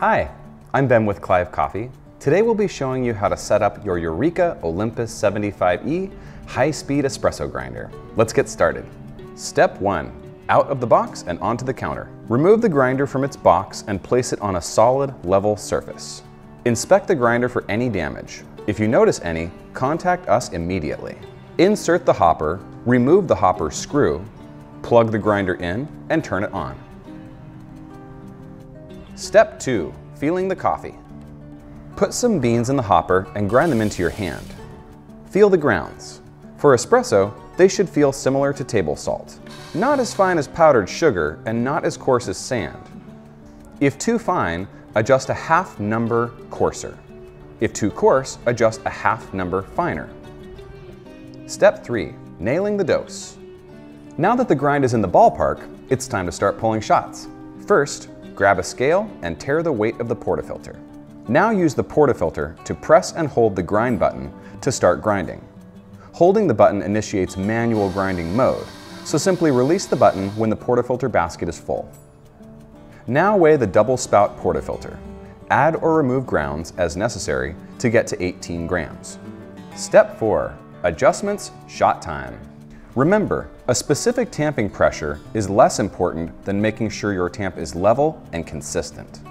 Hi, I'm Ben with Clive Coffee. Today we'll be showing you how to set up your Eureka Olympus 75E high-speed espresso grinder. Let's get started. Step 1. Out of the box and onto the counter. Remove the grinder from its box and place it on a solid, level surface. Inspect the grinder for any damage. If you notice any, contact us immediately. Insert the hopper, remove the hopper screw, plug the grinder in, and turn it on. Step 2. Feeling the coffee. Put some beans in the hopper and grind them into your hand. Feel the grounds. For espresso, they should feel similar to table salt. Not as fine as powdered sugar and not as coarse as sand. If too fine, adjust a half number coarser. If too coarse, adjust a half number finer. Step 3. Nailing the dose. Now that the grind is in the ballpark, it's time to start pulling shots. First, grab a scale and tare the weight of the portafilter. Now use the portafilter to press and hold the grind button to start grinding. Holding the button initiates manual grinding mode, so simply release the button when the portafilter basket is full. Now weigh the double spout portafilter. Add or remove grounds as necessary to get to 18 grams. Step 4. Adjustments, shot time. Remember, a specific tamping pressure is less important than making sure your tamp is level and consistent.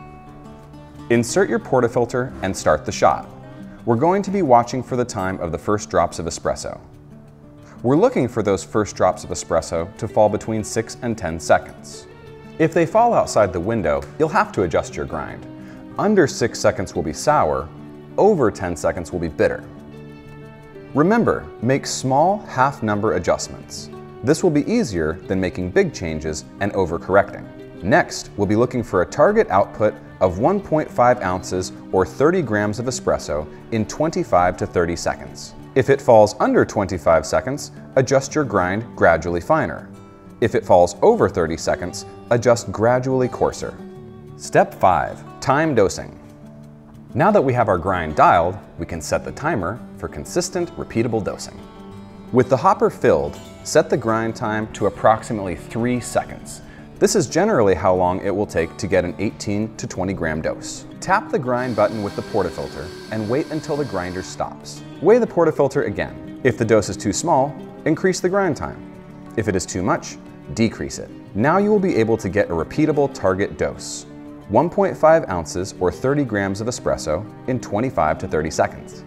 Insert your portafilter and start the shot. We're going to be watching for the time of the first drops of espresso. We're looking for those first drops of espresso to fall between 6 and 10 seconds. If they fall outside the window, you'll have to adjust your grind. Under 6 seconds will be sour, over 10 seconds will be bitter. Remember, make small half-number adjustments. This will be easier than making big changes and overcorrecting. Next, we'll be looking for a target output of 1.5 ounces or 30 grams of espresso in 25 to 30 seconds. If it falls under 25 seconds, adjust your grind gradually finer. If it falls over 30 seconds, adjust gradually coarser. Step 5. Time dosing. Now that we have our grind dialed, we can set the timer for consistent, repeatable dosing. With the hopper filled, set the grind time to approximately 3 seconds. This is generally how long it will take to get an 18 to 20 gram dose. Tap the grind button with the portafilter and wait until the grinder stops. Weigh the portafilter again. If the dose is too small, increase the grind time. If it is too much, decrease it. Now you will be able to get a repeatable target dose. 1.5 ounces or 30 grams of espresso in 25 to 30 seconds.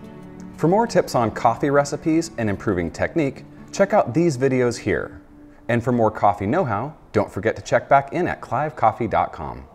For more tips on coffee recipes and improving technique, check out these videos here. And for more coffee know-how, don't forget to check back in at clivecoffee.com.